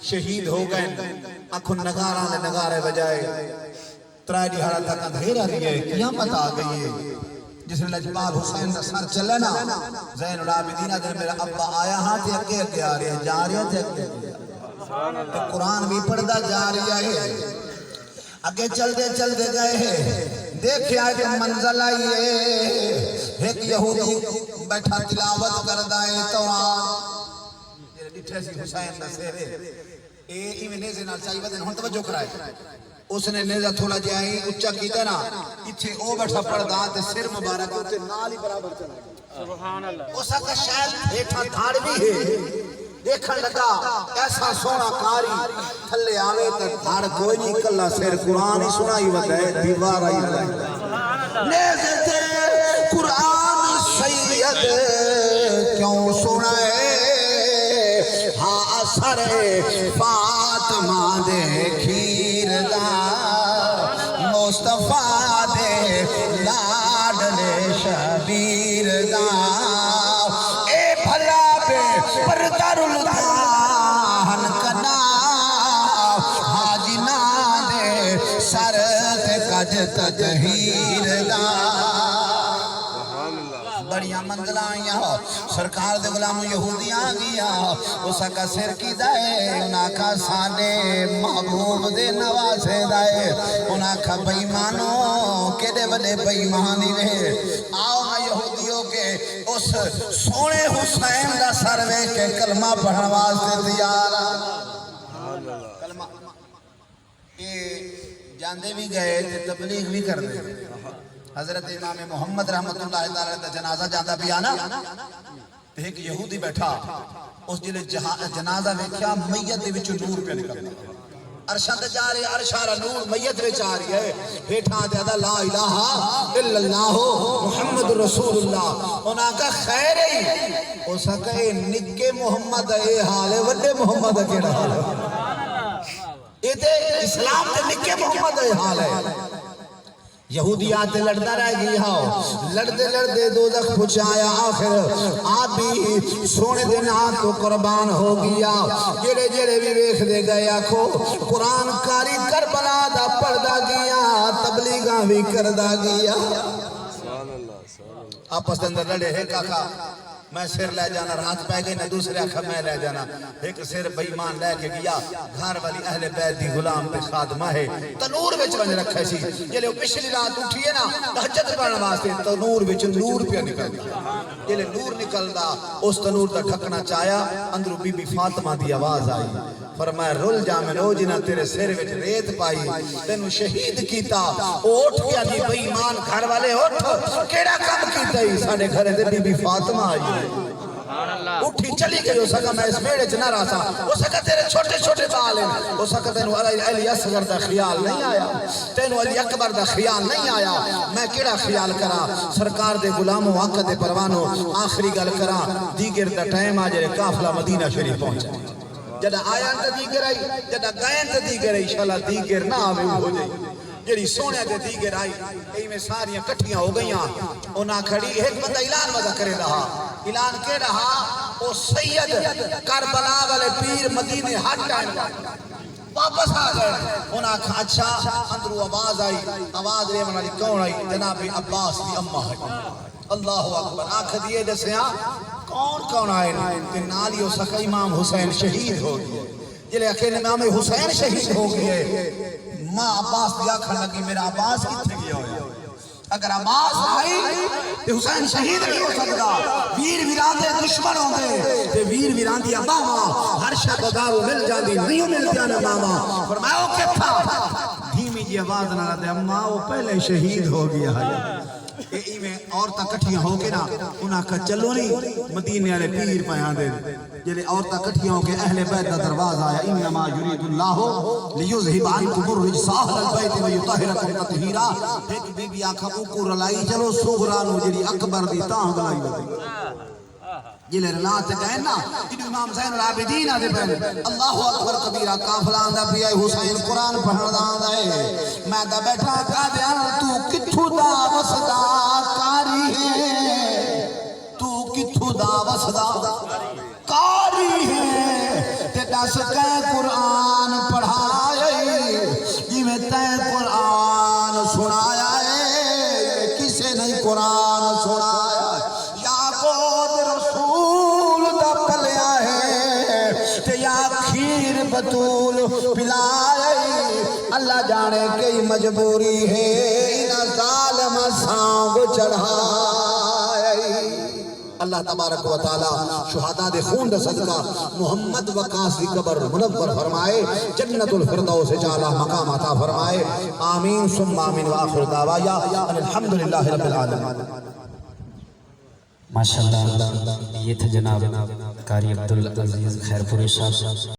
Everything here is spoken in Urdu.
شہید ہو گئے اکھن نگارہ نے نگارے بجائے ترائی دیہارہ تک اندھیرہ دیئے قیامت آ گئی ہے جس نے لجپال حسین کا سر چلے نا زین العابدین دن میرا ابا آیا ہاں تھے اکے اکے آ رہے ہیں جا رہے تھے اکے قرآن بھی پڑھدا جا رہی ہے اگے چل دے گئے ہیں دیکھیا کہ منزل آئی ہے ایک یہودی بیٹھا تلاوت کردہ ہے توران یہ ڈٹھے سی حسین نصیرے اے میں نیزے نال چاہی بدن ہون توجہ کرائے اس نے نیزہ تھوڑا جائیں اچھا کیتا نا اتھے او بیٹھا پڑھدا تے سر مبارک ہوتے نال ہی برابر چلا سبحان اللہ اسا کا شاید ایٹھا دھاڑ بھی ہے دیکھن لگا ایسا سونا کاری تھلے آوے تک دھاڑ کوئی نہیں کلا سر قرآن ہی سنائی وگئے دیوار آئی لگا نیزے تے قرآن سید کیوں سنائے ہاں اثر فاطمہ دے کھیر دا مصطفیٰ دے لاڈلے شبیر دا اے بھلا بے پردر الدہن کنا حاجنا دے سرد کج تطہیر دا بڑیاں منزلہ آئیاں ہو سرکار دے غلام یہودی آگیا اسا کا سر کی دائے انہاں کا سانے محبوب دے نوازے دائے انہاں کا بیمانوں کیڑے بڑے بیمانی رہے آؤ میں یہودیوں کے اس سونے حسین دا سروے کے کلمہ پڑھن واسطے تیارا کلمہ یہ جاندے بھی گئے تے تبلیغ بھی کر دے حضرت امام محمد رحمت اللہ تعالیٰ دا جنازہ جاندہ بھی آنا ایک یہودی بیٹھا اس جلے جنازہ ویکھیا میت دے وچوں نور پہ نکلنا عرشہ تے جا رہے عرشہ را نور میت وچ آ رہی ہے بیٹھا دے دا لا الہ الا اللہ محمد رسول اللہ انہاں کا خیر ہی اسا کہے نکے محمد اے حال ہے وڈے محمد کیڑا حال ہے یہ تے اسلام تے نکے محمد اے حال ہے یہودی آتے لڑتا رہ گیا لڑتے دوزخ پچھایا آخر آپ بھی سونے دن آپ تو قربان ہو گیا جڑے بھی ویکھ دے گیا کھو قرآن کاری کربلا دا پڑھدا گیا تبلیغاں بھی کردا گیا آپس اندر لڑے ہے کاکا میں سر لے جانا رات پہ گئی نہ دوسرے آخر میں لے جانا ایک سر بیمان لے کے گیا گھر والی اہل بیت دی غلام پہ خادمہ ہے تنور بچ بن رکھے سی یہ لے پچھلی رات اٹھئے نا تہجد پڑھنے واسطے تنور بچ نور پہ نکل گیا یہ لے نور نکل دا اس تنور دا ڈھکنا چاہیا اندرو بی بی فاطمہ دی آواز آئی فرمایا رول جامنو جنہ تیرے سر وچ ریت پائی تینو شہید کیتا اوٹھ گیا دی بیمان گھر والے اوٹھ کیڑا کام کیتا ہی ساڑے گھرے دے بی بی فاطمہ آئی اٹھی چلی گئی ہو سکا میں اس بیڑے چنا رہا تھا ہو سکا تیرے چھوٹے چھوٹے بال ہیں ہو سکا تینو علی اصغر دا خیال نہیں آیا تینو علی اکبر دا خیال نہیں آیا میں کیڑا خیال کرا سرکار دے غلاموں آقا دے پروانوں آخری گل کرا دیگر دا ٹائم آجے کافلہ مدینہ شریف پہنچا جدہ آیا تا دیگر آئی جدہ گائن تا دیگر آئی انشاءاللہ دیگر نہ آوے ہو جائے جڑی سونے دے دیگر آئی ای میں ساریاں کٹھیاں ہو گئیاں انہاں کھڑی ایک بندہ اعلان وضع کرے رہا اعلان کے رہا او سید کربلا والے پیر مدینے ہٹ ٹائم واپس آ گئے انہاں کھا اچھا اندرو آواز آئی آواز رے منالی کون آئی جناب عباس دی اممہ ہے اللہ اکبر آنکھ دیئے جیسے ہاں کون آئے کہ نالی ہو سکا امام حسین شہید ہو گئے جلے اکیلے امام حسین شہید ہو گئے ماں عباس دیا کھڑا لگی میرا عباس کتنے گیا ہویا اگر عباس آئی تو حسین شہید نہیں ہو سکتا ویر ویران دے دشمن ہوں گے تو ویر ویران دیا ماما ہر شاہ بگاو مل جاندی نہیں مل جانا ماما فرمایا وہ کیا تھا دھیمی جی آواز نہ دے اممہ وہ پہلے شہید ہو گیا ہے ای میں عورتاں کٹھیاں ہو کے نا انہاں کا چلو نہیں مدینے والے پیر پیاں دے جلے عورتاں کٹھیاں ہو کے اہل بیت دا دروازہ آیا انما یرید اللہ لیذہب عنکم الرجس اہل البیت ویطہرکم تطہیرا ایک بی بی آکھا اوکو رلائی چلو صغرا نو جڑی اکبر دی تاں گلائی ودی جلے رلات کہیں نا انہوں امام زین العابدین آدھے پہنے اللہ اکبر کبیرہ کافلان دا پی آئے حسین قرآن پڑھن دا آدھے میں دا بیٹھا کہا دیا تو کتھو دا وسدا کاری ہے تو کتھو دا وسدا کاری ہے تے دس کہ قرآن پڑھائے جی میں تے قرآن سنایا ہے کسے نہیں قرآن سنایا یا بود رسول دا پلیا ہے تے یا کھیر بطول پلائے اللہ جانے کی مجبوری ہے انہا ظالم سانگ چڑھائے اللہ تبارک و تعالی شہداء دے خون دے صدقہ محمد وقاص دی قبر منور فرمائے جنت الفردوس اعلی مقام عطا فرمائے آمین ثم آمین وآخر دعوایا الحمدللہ رب العالمین ماشاءاللہ یہ تھا جناب قاری عبدالعزیز خیرپوری صاحب